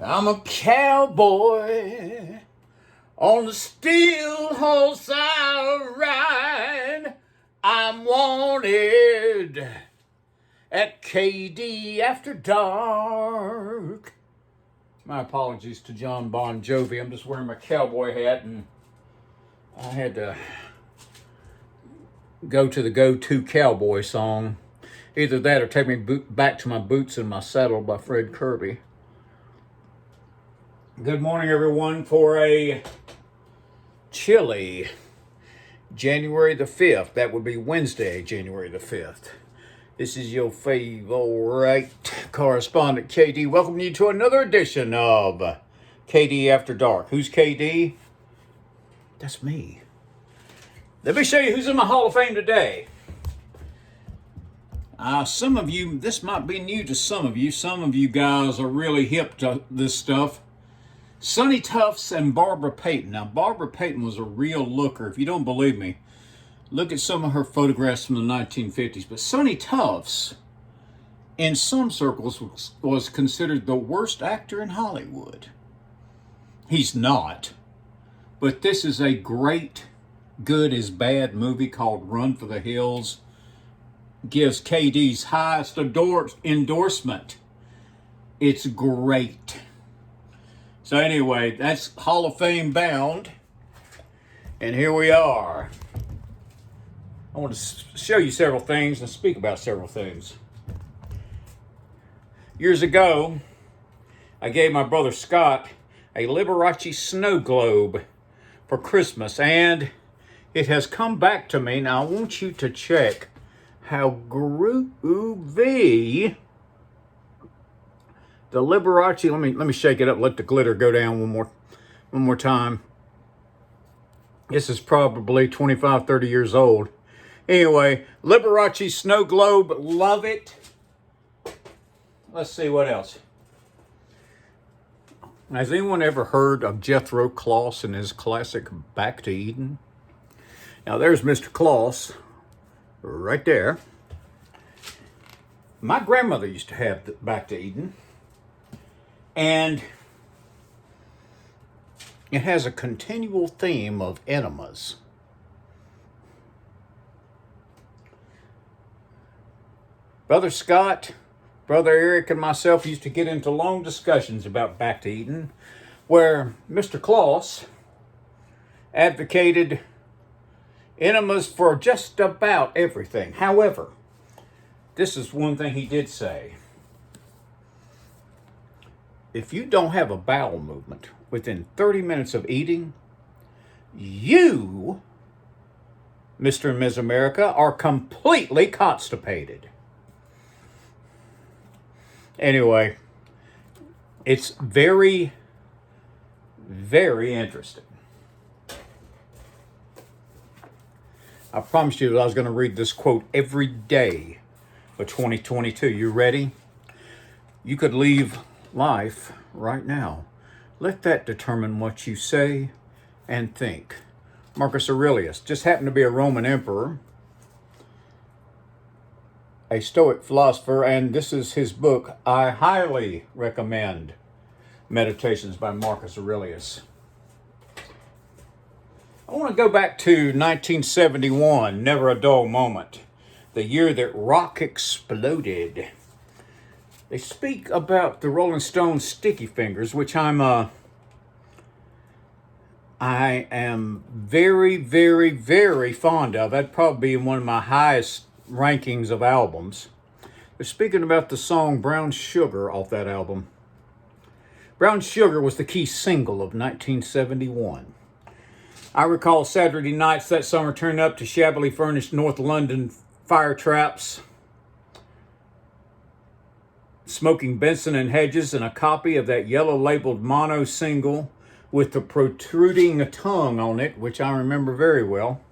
I'm a cowboy on the steel horse I ride. I'm wanted at KD After Dark. My apologies to John Bon Jovi. I'm just wearing my cowboy hat and I had to go to the go-to cowboy song. Either that or Take Me Back to My Boots and My Saddle by Fred Kirby. Good morning, everyone, for a chilly January the 5th. That would be Wednesday, January the 5th. This is your favorite correspondent, KD. Welcome you to another edition of KD After Dark. Who's KD? That's me. Let me show you who's in my Hall of Fame today. Some of you, this might be new to some of you. Some of you guys are really hip to this stuff. Sonny Tufts and Barbara Payton. Now, Barbara Payton was a real looker. If you don't believe me, look at some of her photographs from the 1950s. But Sonny Tufts, in some circles, was considered the worst actor in Hollywood. He's not. But this is a great, good is bad movie called Run for the Hills. Gives KD's highest endorsement. It's great. So anyway, that's Hall of Fame bound. And here we are. I want to show you several things and speak about several things. Years ago, I gave my brother Scott a Liberace snow globe for Christmas, and it has come back to me. Now I want you to check how groovy the Liberace. Let me shake it up, let the glitter go down one more time. This is probably 25, 30 years old. Anyway, Liberace snow globe, love it. Let's see what else. Has anyone ever heard of Jethro Kloss and his classic Back to Eden? Now there's Mr. Kloss right there. My grandmother used to have Back to Eden. And it has a continual theme of enemas. Brother Scott, Brother Eric, and myself used to get into long discussions about Back to Eden, where Mr. Kloss advocated enemas for just about everything. However, this is one thing he did say. If you don't have a bowel movement within 30 minutes of eating, you, Mr. and Ms. America, are completely constipated. Anyway, it's very, very interesting. I promised you that I was going to read this quote every day for 2022. You ready? You could leave life right now. Let that determine what you say and think. Marcus Aurelius just happened to be a Roman emperor, a Stoic philosopher, and this is his book. I highly recommend Meditations by Marcus Aurelius. I want to go back to 1971, Never a Dull Moment, the year that rock exploded. They speak about the Rolling Stones' Sticky Fingers, which I am very, very, very fond of. That'd probably be one of my highest rankings of albums. They're speaking about the song Brown Sugar off that album. Brown Sugar was the key single of 1971. I recall Saturday nights that summer turning up to shabbily furnished North London fire traps, smoking Benson and Hedges, and a copy of that yellow labeled mono single with the protruding tongue on it, which I remember very well.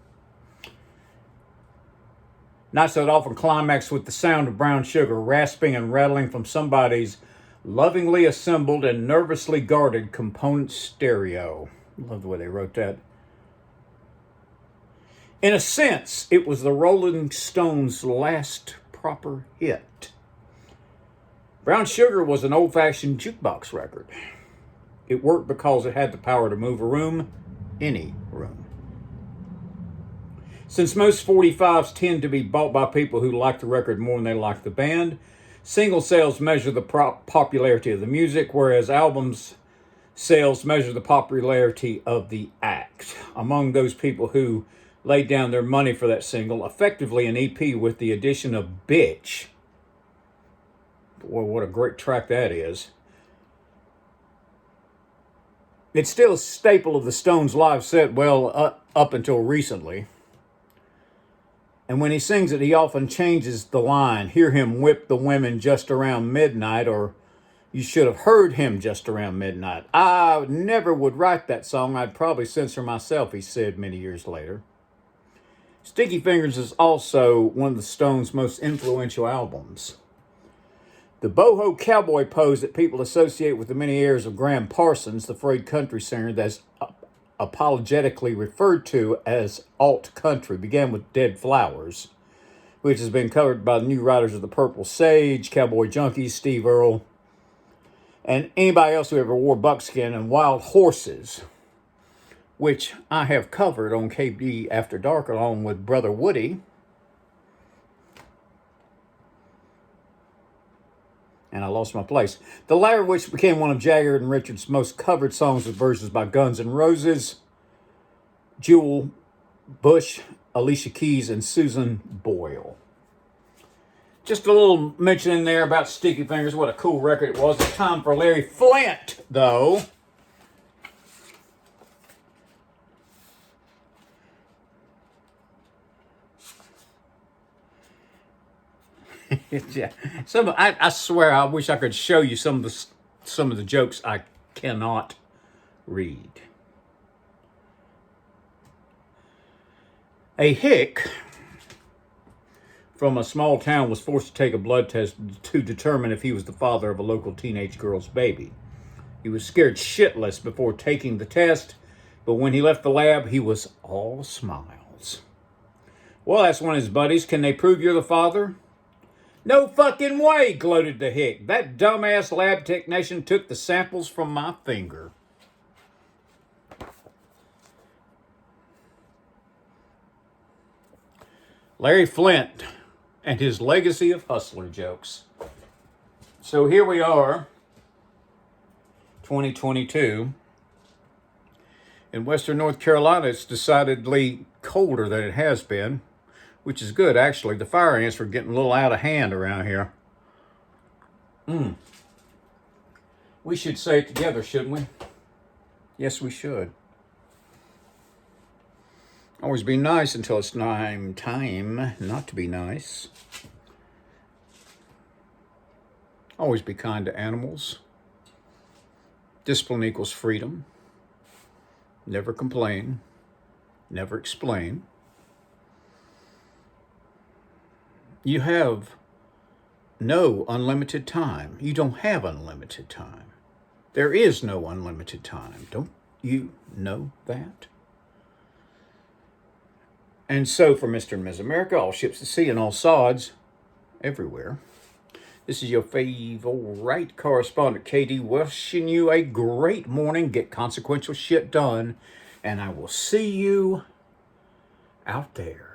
Nights that often climaxed with the sound of brown sugar rasping and rattling from somebody's lovingly assembled and nervously guarded component stereo. Love the way they wrote that. In a sense, it was the Rolling Stones' last proper hit. Brown Sugar was an old-fashioned jukebox record. It worked because it had the power to move a room, any room. Since most 45s tend to be bought by people who like the record more than they like the band, single sales measure the popularity of the music, whereas albums sales measure the popularity of the act. Among those people who laid down their money for that single, effectively an EP with the addition of Bitch. Boy, what a great track that is. It's still a staple of the Stones' live set, well, up until recently. And when he sings it, he often changes the line. Hear him whip the women just around midnight, or you should have heard him just around midnight. I never would write that song. I'd probably censor myself, he said many years later. Sticky Fingers is also one of the Stones' most influential albums. The boho cowboy pose that people associate with the many airs of Graham Parsons, the frayed country singer that's apologetically referred to as alt country, began with Dead Flowers, which has been covered by the new writers of the Purple Sage, Cowboy Junkies, Steve Earle, and anybody else who ever wore buckskin, and Wild Horses, which I have covered on KB After Dark along with Brother Woody. And I lost my place. The latter, which became one of Jagger and Richards' most covered songs with versions by Guns N' Roses, Jewel, Bush, Alicia Keys, and Susan Boyle. Just a little mention in there about Sticky Fingers. What a cool record it was. It's time for Larry Flynt, though. Yeah. I swear, I wish I could show you some of the jokes I cannot read. A hick from a small town was forced to take a blood test to determine if he was the father of a local teenage girl's baby. He was scared shitless before taking the test, but when he left the lab, he was all smiles. Well, asked one of his buddies, "Can they prove you're the father?" "No fucking way," gloated the hick. "That dumbass lab technician took the samples from my finger." Larry Flynt and his legacy of hustler jokes. So here we are, 2022. In Western North Carolina, it's decidedly colder than it has been, which is good, actually. The fire ants are getting a little out of hand around here. We should say it together, shouldn't we? Yes, we should. Always be nice until it's time not to be nice. Always be kind to animals. Discipline equals freedom. Never complain. Never explain. You have no unlimited time. You don't have unlimited time. There is no unlimited time. Don't you know that? And so for Mr. and Ms. America, all ships at sea and all sods everywhere, this is your favorite correspondent, KD, wishing you a great morning. Get consequential shit done. And I will see you out there.